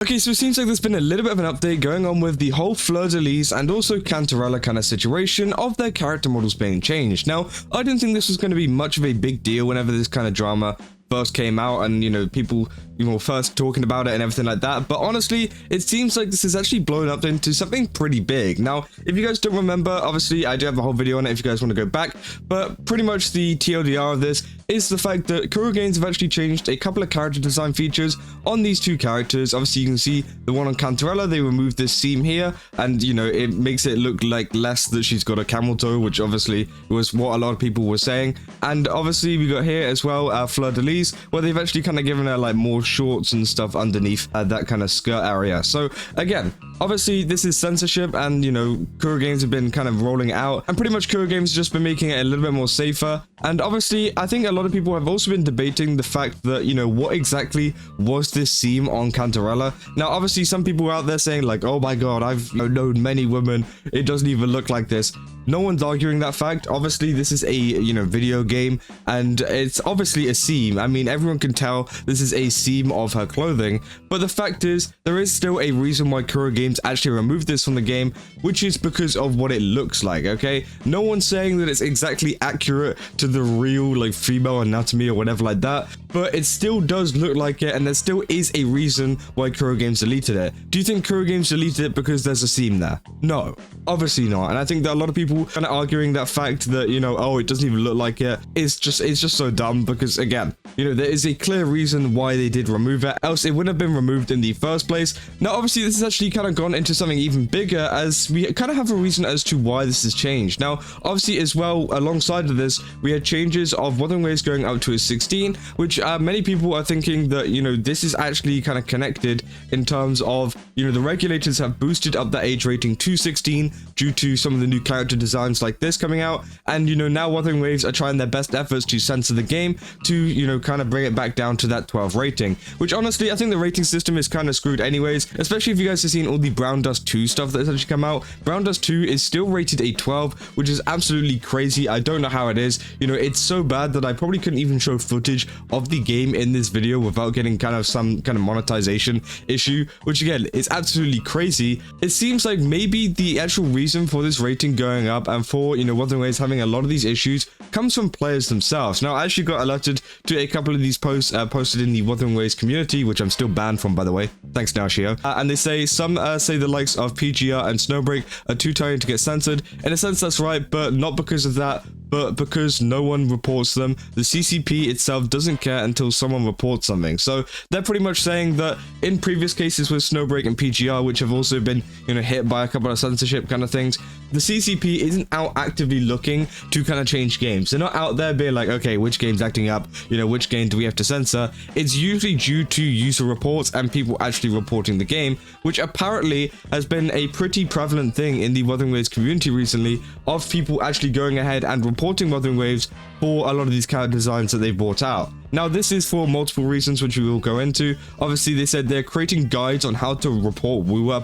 Okay, so it seems like there's been a little bit of an update going on with the whole Fleurdelys and also Cantarella kind of situation of their character models being changed. Now, I didn't think this was going to be much of a big deal whenever this kind of drama first came out and, people, first talking about it and everything like that. But honestly, it seems like this is actually blown up into something pretty big. Now, if you guys don't remember, obviously, I do have a whole video on it if you guys want to go back. But pretty much the TLDR of this is the fact that Kuro Games have actually changed a couple of character design features on these two characters. Obviously, you can see the one on Cantarella, they removed this seam here, and, it makes it look like less that she's got a camel toe, which obviously was what a lot of people were saying. And obviously, we got here as well, Fleurdelys, where they've actually kind of given her like more shorts and stuff underneath that kind of skirt area. So again, obviously this is censorship, and Kuro Games have been kind of rolling it out, and pretty much Kuro Games have just been making it a little bit more safer. And obviously I think a lot of people have also been debating the fact that what exactly was this seam on Cantarella. Now obviously some people were out there saying like, oh my god, I've known many women, it doesn't even look like this. No one's arguing that fact. Obviously this is a video game, and it's obviously a seam. I mean, everyone can tell this is a seam of her clothing, but the fact is there is still a reason why Kuro Games actually removed this from the game, which is because of what it looks like. Okay, no one's saying that it's exactly accurate to the real like female anatomy or whatever like that, but it still does look like it, and there still is a reason why Kuro Games deleted it. Do you think Kuro Games deleted it because there's a seam there? No, obviously not. And I think that a lot of people kind of arguing that fact that oh, it doesn't even look like it is just so dumb, because again, there is a clear reason why they did remove it, else it wouldn't have been removed in the first place. Now obviously this has actually kind of gone into something even bigger, as we kind of have a reason as to why this has changed. Now obviously as well, alongside of this, we had changes of Wuthering Waves going up to a 16, which many people are thinking that this is actually kind of connected in terms of the regulators have boosted up the age rating to 16 due to some of the new character designs like this coming out, and now Wuthering Waves are trying their best efforts to censor the game to kind of bring it back down to that 12 rating, which honestly I think the rating system is kind of screwed anyways, especially if you guys have seen all the Brown Dust 2 stuff that's actually come out. Brown Dust 2 is still rated a 12, which is absolutely crazy. I don't know how it is. It's so bad that I probably couldn't even show footage of the game in this video without getting kind of some kind of monetization issue, which again is absolutely crazy. It seems like maybe the actual reason for this rating going up and for Wuthering Waves having a lot of these issues comes from players themselves. Now I actually got alerted to a couple of these posts posted in the Wuthering Waves community, which I'm still banned from, by the way. Thanks Nashio. And they say some say the likes of PGR and Snowbreak are too tiny to get censored. In a sense that's right, but not because of that, but because no one reports them. The CCP itself doesn't care until someone reports something. So they're pretty much saying that in previous cases with Snowbreak and PGR, which have also been hit by a couple of censorship kind of things, the CCP isn't out actively looking to kind of change games. They're not out there being like, okay, which game's acting up, which game do we have to censor. It's usually due to user reports and people actually reporting the game, which apparently has been a pretty prevalent thing in the Wuthering Waves community recently, of people actually going ahead and reporting Wuthering Waves for a lot of these character designs that they've brought out. Now this is for multiple reasons, which we will go into. Obviously they said they're creating guides on how to report wuwa.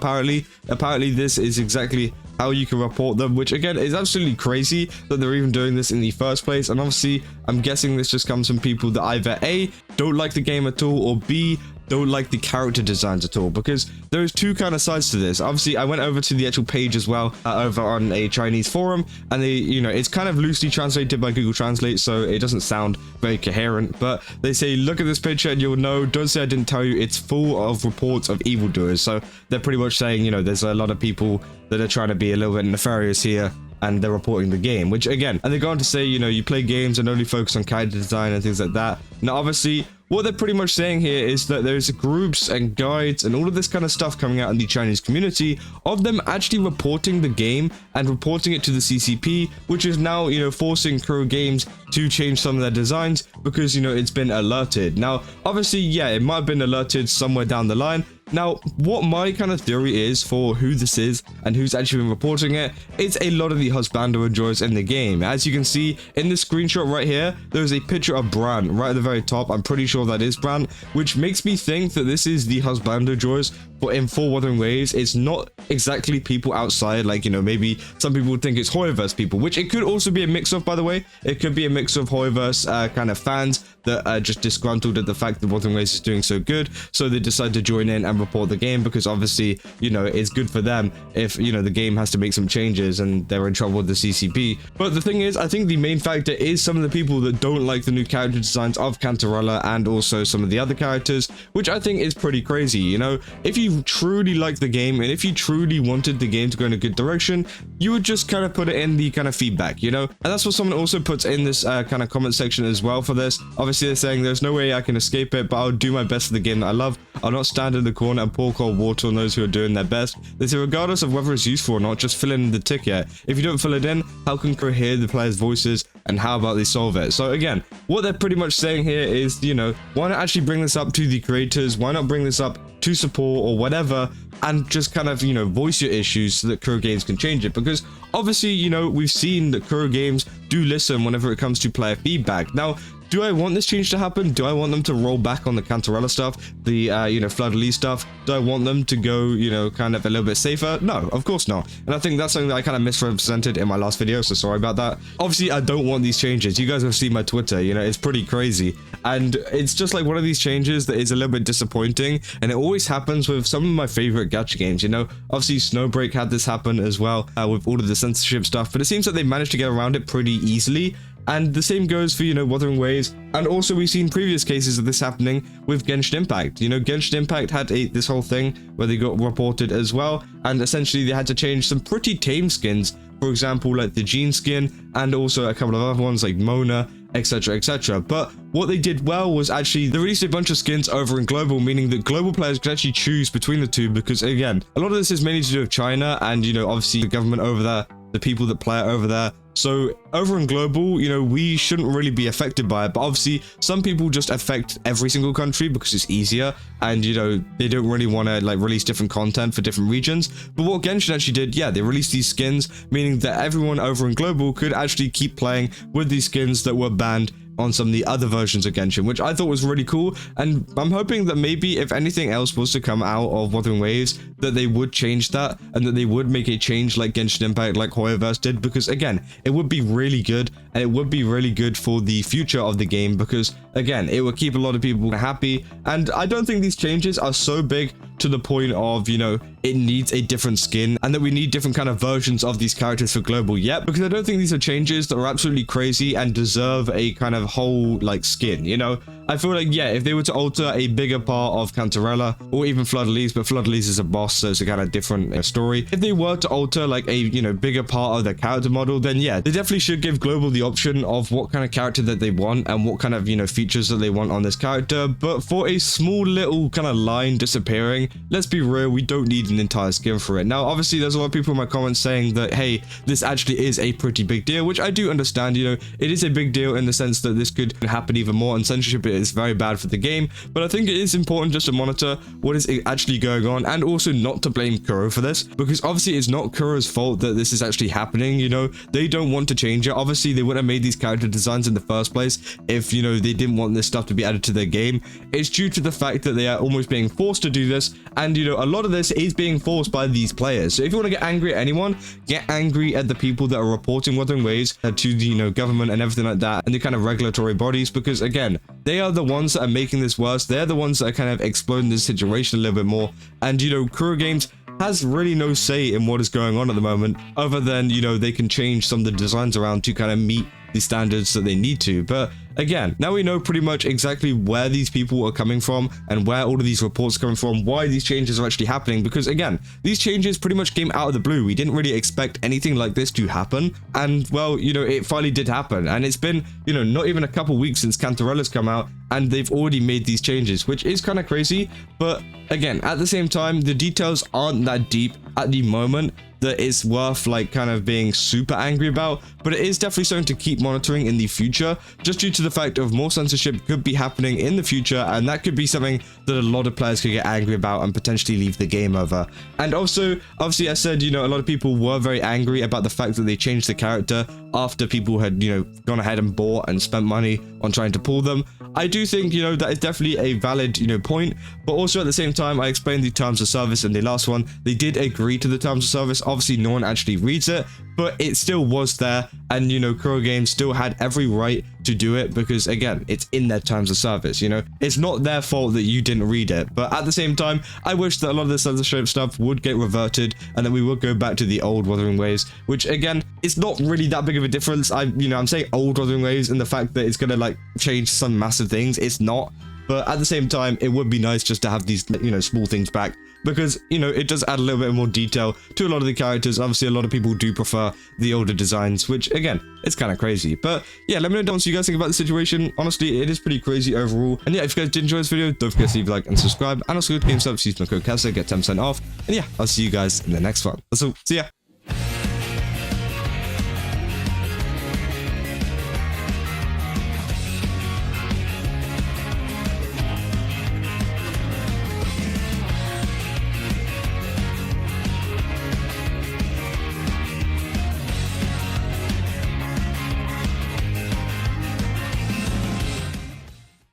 Apparently this is exactly how you can report them, which again is absolutely crazy that they're even doing this in the first place. And obviously I'm guessing this just comes from people that either A, don't like the game at all, or B, don't like the character designs at all, because there's two kind of sides to this. Obviously I went over to the actual page as well, over on a Chinese forum, and they it's kind of loosely translated by Google Translate, so it doesn't sound very coherent, but they say look at this picture and you'll know, don't say I didn't tell you, it's full of reports of evildoers. So they're pretty much saying there's a lot of people that are trying to be a little bit nefarious here, and they're reporting the game, which again, and they go on to say you play games and only focus on character design and things like that. Now obviously what they're pretty much saying here is that there's groups and guides and all of this kind of stuff coming out in the Chinese community of them actually reporting the game and reporting it to the CCP, which is now, forcing Kuro Games to change some of their designs because, it's been alerted. Now, obviously, yeah, it might have been alerted somewhere down the line. Now, what my kind of theory is for who this is and who's actually been reporting it, it's a lot of the husbando enjoyers in the game. As you can see in this screenshot right here, there's a picture of Bran right at the very top. I'm pretty sure that is Bran, which makes me think that this is the husbando enjoyers but in full Wuthering Waves. It's not exactly people outside, like, maybe some people would think it's Hoyoverse people, which it could also be a mix of, by the way. It could be a mix of Hoyoverse kind of fans, that are just disgruntled at the fact that Wuthering Waves is doing so good, so they decide to join in and report the game because obviously, you know, it's good for them if, you know, the game has to make some changes and they're in trouble with the CCP. But the thing is, I think the main factor is some of the people that don't like the new character designs of Cantarella and also some of the other characters, which I think is pretty crazy. You know, if you truly like the game and if you truly wanted the game to go in a good direction, you would just kind of put it in the kind of feedback, you know. And that's what someone also puts in this kind of comment section as well for this. Obviously they're saying there's no way I can escape it, but I'll do my best for the game that I love. I'll not stand in the corner and pour cold water on those who are doing their best. They say regardless of whether it's useful or not, just fill in the ticket. If you don't fill it in, how can Kuro hear the players' voices, and how about they solve it? So again, what they're pretty much saying here is, you know, why not actually bring this up to the creators? Why not bring this up to support or whatever, and just kind of, you know, voice your issues so that Kuro Games can change it? Because obviously, you know, we've seen that Kuro Games do listen whenever it comes to player feedback. Now, do I want this change to happen? Do I want them to roll back on the Cantarella stuff, the, you know, Fleurdelys stuff? Do I want them to go, you know, kind of a little bit safer? No, of course not. And I think that's something that I kind of misrepresented in my last video, so sorry about that. Obviously, I don't want these changes. You guys have seen my Twitter, you know, it's pretty crazy. And it's just like one of these changes that is a little bit disappointing, and it always happens with some of my favorite gacha games, you know? Obviously, Snowbreak had this happen as well, with all of the censorship stuff, but it seems that they managed to get around it pretty easily. And the same goes for, you know, Wuthering Waves. And also we've seen previous cases of this happening with Genshin Impact. You know, Genshin Impact had this whole thing where they got reported as well. And essentially they had to change some pretty tame skins. For example, like the Jean skin and also a couple of other ones like Mona, etc, etc. But what they did well was actually they released a bunch of skins over in global, meaning that global players could actually choose between the two, because again, a lot of this is mainly to do with China and, you know, obviously the government over there, the people that play it over there. So over in global, you know, we shouldn't really be affected by it, but obviously some people just affect every single country because it's easier, and, you know, they don't really want to like release different content for different regions. But what Genshin actually did, yeah, they released these skins, meaning that everyone over in global could actually keep playing with these skins that were banned on some of the other versions of Genshin, which I thought was really cool. And I'm hoping that maybe if anything else was to come out of Wuthering Waves, that they would change that and that they would make a change like Genshin Impact, like Hoyoverse did, because again, it would be really good, and it would be really good for the future of the game, because again, it would keep a lot of people happy. And I don't think these changes are so big to the point of, you know, it needs a different skin and that we need different kind of versions of these characters for global yet, because I don't think these are changes that are absolutely crazy and deserve a kind of whole like skin, you know. I feel like, yeah, if they were to alter a bigger part of Cantarella or even Fleurdelys, but Fleurdelys is a boss, so it's a kind of different story. If they were to alter like a, you know, bigger part of their character model, then yeah, they definitely should give global the option of what kind of character that they want and what kind of, you know, features that they want on this character. But for a small little kind of line disappearing, let's be real, we don't need an entire skin for it. Now, obviously, there's a lot of people in my comments saying that, hey, this actually is a pretty big deal, which I do understand. You know, it is a big deal in the sense that this could happen even more, and censorship is very bad for the game. But I think it is important just to monitor what is actually going on, and also not to blame Kuro for this, because obviously it's not Kuro's fault that this is actually happening. You know, they don't want to change it. Obviously, they wouldn't have made these character designs in the first place if, you know, they didn't want this stuff to be added to their game. It's due to the fact that they are almost being forced to do this, and, you know, a lot of this is being forced by these players. So if you want to get angry at anyone, get angry at the people that are reporting Wuthering Waves to the, you know, government and everything like that, and the kind of regulatory bodies, because again, they are the ones that are making this worse. They're the ones that are kind of exploding this situation a little bit more. And, you know, Kuro Games has really no say in what is going on at the moment, other than, you know, they can change some of the designs around to kind of meet the standards that they need to. But again, now we know pretty much exactly where these people are coming from and where all of these reports are coming from, why these changes are actually happening, because again, these changes pretty much came out of the blue. We didn't really expect anything like this to happen, and well, you know, it finally did happen. And it's been, you know, not even a couple weeks since Cantarella's come out, and they've already made these changes, which is kind of crazy. But again, at the same time, the details aren't that deep at the moment that it's worth like kind of being super angry about, but it is definitely something to keep monitoring in the future, just due to the fact of more censorship could be happening in the future, and that could be something that a lot of players could get angry about and potentially leave the game over. And also, obviously, I said, you know, a lot of people were very angry about the fact that they changed the character after people had, you know, gone ahead and bought and spent money on trying to pull them. I do think, you know, that is definitely a valid, you know, point, but also at the same time, I explained the terms of service in the last one. They did agree to the terms of service. Obviously, no one actually reads it, but it still was there, and, you know, Kuro Games still had every right to do it because, again, it's in their terms of service, you know? It's not their fault that you didn't read it, but at the same time, I wish that a lot of the censorship stuff would get reverted and then we would go back to the old Wuthering Waves, which, again, it's not really that big of a difference. I'm saying old Wuthering Waves and the fact that it's gonna, like, change some massive things. It's not. But at the same time, it would be nice just to have these, you know, small things back because, you know, it does add a little bit more detail to a lot of the characters. Obviously, a lot of people do prefer the older designs, which, again, it's kind of crazy. But yeah, let me know what you guys think about the situation. Honestly, it is pretty crazy overall. And yeah, if you guys did enjoy this video, don't forget to leave a like and subscribe. And also, go to GameStop, use my code CASA, get 10% off. And yeah, I'll see you guys in the next one. That's all. See ya.